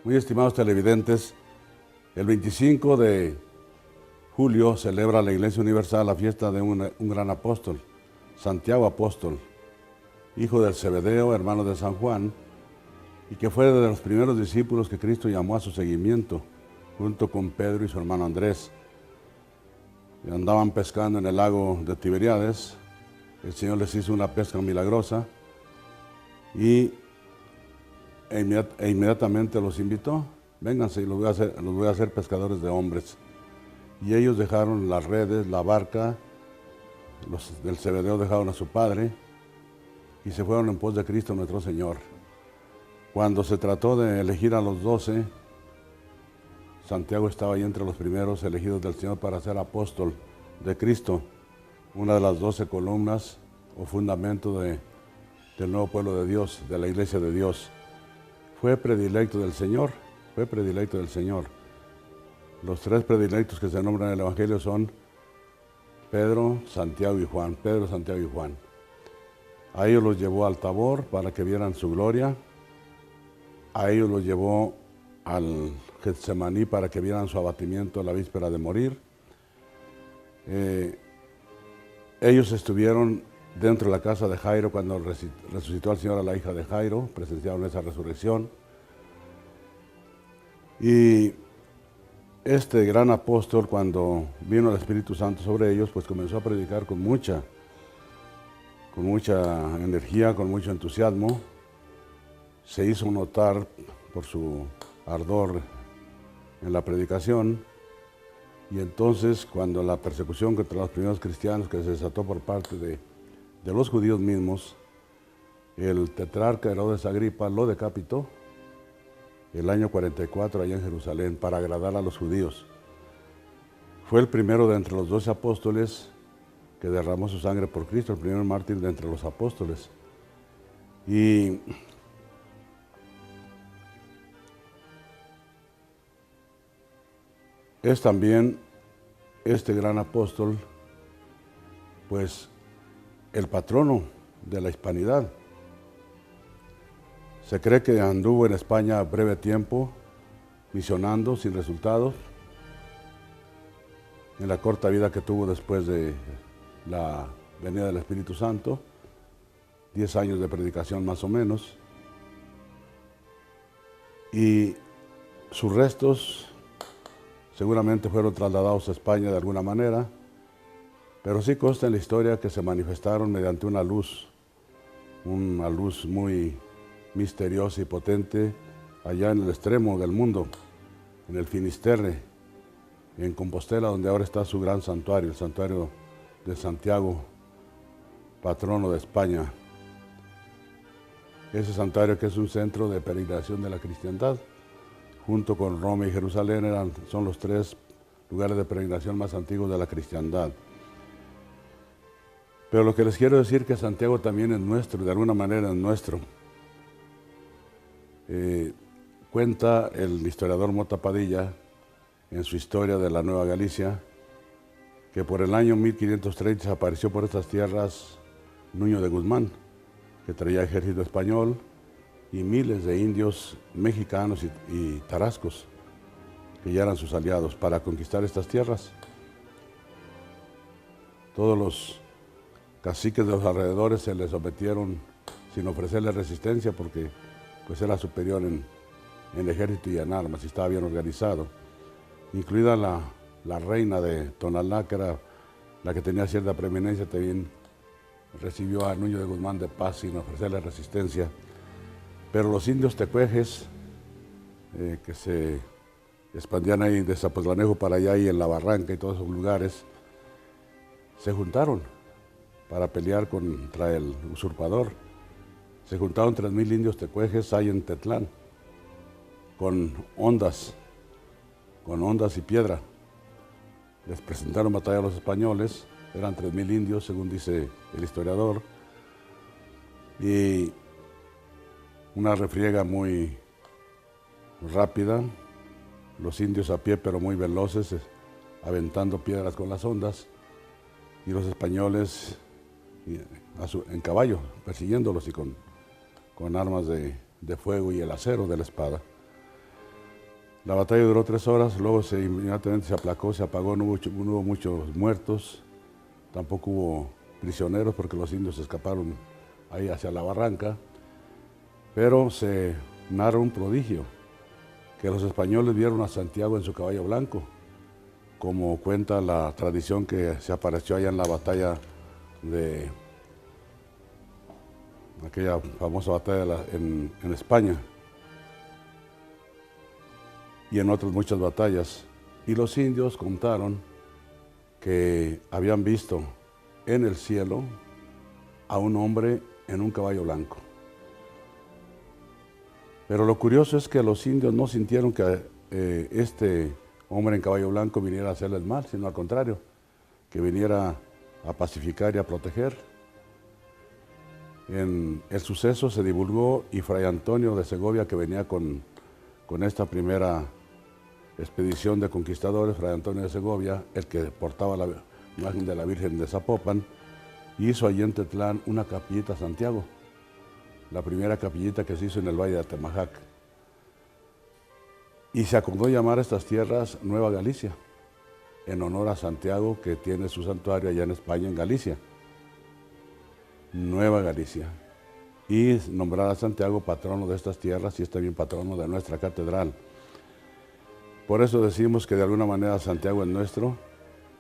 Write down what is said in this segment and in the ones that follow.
Muy estimados televidentes, el 25 de julio celebra la Iglesia Universal la fiesta de un gran apóstol, Santiago Apóstol, hijo del Zebedeo, hermano de San Juan, y que fue de los primeros discípulos que Cristo llamó a su seguimiento, junto con Pedro y su hermano Andrés. Y andaban pescando en el lago de Tiberíades. El Señor les hizo una pesca milagrosa e inmediatamente los invitó: vénganse y los voy a hacer pescadores de hombres. Y ellos dejaron las redes, la barca, los del Zebedeo dejaron a su padre y se fueron en pos de Cristo nuestro Señor. Cuando se trató de elegir a los 12, Santiago estaba ahí entre los primeros elegidos del Señor para ser apóstol de Cristo, una de las 12 columnas o fundamento del nuevo pueblo de Dios, de la iglesia de Dios. Fue predilecto del Señor, fue predilecto del Señor. Los 3 predilectos que se nombran en el Evangelio son Pedro, Santiago y Juan. Pedro, Santiago y Juan. A ellos los llevó al Tabor para que vieran su gloria. A ellos los llevó al Getsemaní para que vieran su abatimiento la víspera de morir. Ellos estuvieron dentro de la casa de Jairo cuando resucitó al Señor a la hija de Jairo, presenciaron esa resurrección. Y este gran apóstol, cuando vino el Espíritu Santo sobre ellos, pues comenzó a predicar con mucha energía, con mucho entusiasmo. Se hizo notar por su ardor en la predicación. Y entonces, cuando la persecución contra los primeros cristianos que se desató por parte de los judíos mismos, el tetrarca Herodes Agripa lo decapitó el año 44 allá en Jerusalén para agradar a los judíos. Fue el primero de entre los 12 apóstoles que derramó su sangre por Cristo, el primer mártir de entre los apóstoles. Y es también este gran apóstol, pues, el patrono de la hispanidad. Se cree que anduvo en España breve tiempo, misionando sin resultados, en la corta vida que tuvo después de la venida del Espíritu Santo, 10 años de predicación más o menos, y sus restos seguramente fueron trasladados a España de alguna manera, pero sí consta en la historia que se manifestaron mediante una luz muy misteriosa y potente allá en el extremo del mundo, en el Finisterre, en Compostela, donde ahora está su gran santuario, el santuario de Santiago, patrono de España. Ese santuario, que es un centro de peregrinación de la cristiandad, junto con Roma y Jerusalén, son los 3 lugares de peregrinación más antiguos de la cristiandad. Pero lo que les quiero decir es que Santiago también es nuestro, de alguna manera es nuestro. Cuenta el historiador Mota Padilla, en su historia de la Nueva Galicia, que por el año 1530 apareció por estas tierras Nuño de Guzmán, que traía ejército español y miles de indios mexicanos y tarascos, que ya eran sus aliados para conquistar estas tierras. Todos los caciques de los alrededores se les sometieron sin ofrecerle resistencia, porque pues era superior en ejército y en armas y estaba bien organizado, incluida la reina de Tonalá, que era la que tenía cierta preeminencia, también recibió a Nuño de Guzmán de paz sin ofrecerle resistencia. Pero los indios tecuejes, que se expandían ahí de Zapotlanejo para allá y en La Barranca y todos esos lugares, se juntaron para pelear contra el usurpador. Se juntaron 3,000 indios tecuejes ahí en Tetlán, con ondas y piedra. Les presentaron batalla a los españoles, eran 3,000 indios, según dice el historiador, y una refriega muy rápida, los indios a pie pero muy veloces, aventando piedras con las ondas, y los españoles en caballo, persiguiéndolos y con armas de fuego y el acero de la espada. La batalla duró 3 horas, luego inmediatamente se aplacó, se apagó, no hubo muchos muertos, tampoco hubo prisioneros porque los indios escaparon ahí hacia la barranca, pero se narra un prodigio, que los españoles vieron a Santiago en su caballo blanco, como cuenta la tradición que se apareció allá en la batalla de aquella famosa batalla en España y en otras muchas batallas. Y los indios contaron que habían visto en el cielo a un hombre en un caballo blanco. Pero lo curioso es que los indios no sintieron que este hombre en caballo blanco viniera a hacerles mal, sino al contrario, que viniera a pacificar y a proteger. En el suceso se divulgó y Fray Antonio de Segovia, que venía con esta primera expedición de conquistadores, Fray Antonio de Segovia, el que portaba la imagen de la Virgen de Zapopan, hizo allí en Tetlán una capillita a Santiago, la primera capillita que se hizo en el Valle de Atemajac. Y se acordó llamar a estas tierras Nueva Galicia, en honor a Santiago, que tiene su santuario allá en España, en Galicia. Nueva Galicia. Y nombrar a Santiago patrono de estas tierras y es también patrono de nuestra catedral. Por eso decimos que de alguna manera Santiago es nuestro.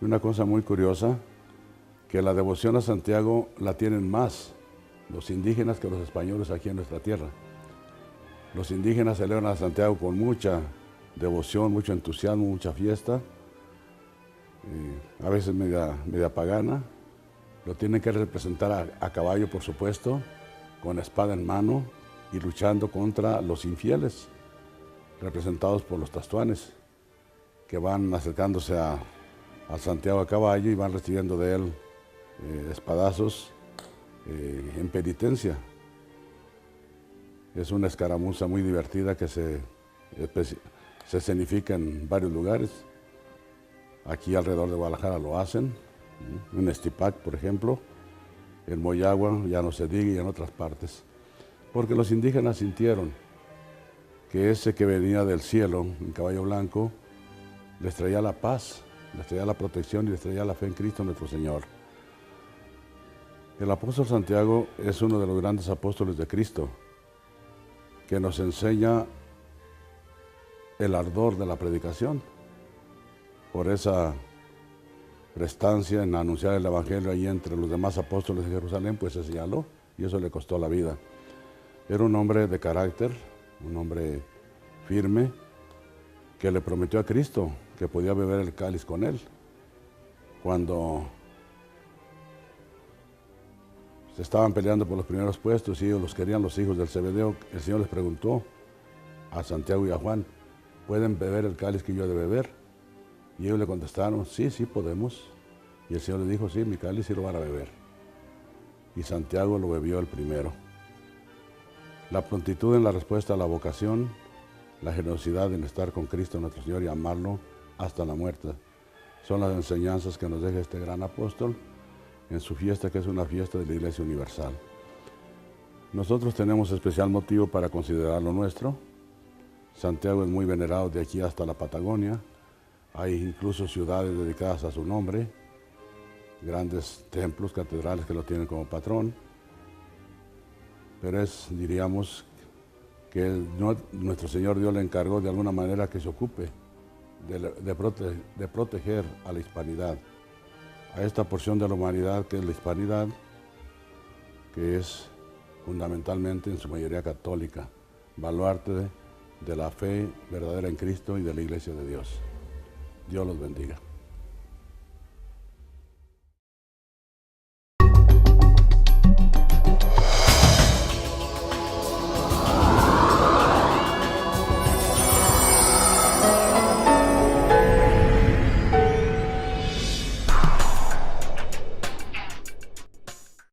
Y una cosa muy curiosa, que la devoción a Santiago la tienen más los indígenas que los españoles aquí en nuestra tierra. Los indígenas celebran a Santiago con mucha devoción, mucho entusiasmo, mucha fiesta, a veces media pagana. Lo tienen que representar a caballo, por supuesto, con espada en mano y luchando contra los infieles, representados por los tastuanes, que van acercándose a Santiago a caballo y van recibiendo de él espadazos en penitencia. Es una escaramuza muy divertida que se escenifica en varios lugares. Aquí alrededor de Guadalajara lo hacen, en Estipac, por ejemplo, en Moyagua, ya no se diga, y en otras partes. Porque los indígenas sintieron que ese que venía del cielo, en caballo blanco, les traía la paz, les traía la protección y les traía la fe en Cristo nuestro Señor. El apóstol Santiago es uno de los grandes apóstoles de Cristo, que nos enseña el ardor de la predicación. Por esa prestancia en anunciar el Evangelio ahí entre los demás apóstoles de Jerusalén, pues se señaló y eso le costó la vida. Era un hombre de carácter, un hombre firme, que le prometió a Cristo que podía beber el cáliz con él. Cuando se estaban peleando por los primeros puestos y ellos los querían los hijos del Zebedeo, el Señor les preguntó a Santiago y a Juan, ¿pueden beber el cáliz que yo he de beber? Y ellos le contestaron, sí, sí podemos. Y el Señor les dijo, sí, mi cáliz sí lo van a beber. Y Santiago lo bebió el primero. La prontitud en la respuesta a la vocación, la generosidad en estar con Cristo nuestro Señor y amarlo hasta la muerte, son las enseñanzas que nos deja este gran apóstol en su fiesta, que es una fiesta de la Iglesia Universal. Nosotros tenemos especial motivo para considerarlo nuestro. Santiago es muy venerado de aquí hasta la Patagonia. Hay incluso ciudades dedicadas a su nombre, grandes templos, catedrales que lo tienen como patrón. Pero diríamos, que nuestro Señor Dios le encargó de alguna manera que se ocupe de proteger a la hispanidad, a esta porción de la humanidad que es la hispanidad, que es fundamentalmente en su mayoría católica, baluarte de la fe verdadera en Cristo y de la Iglesia de Dios. Dios los bendiga.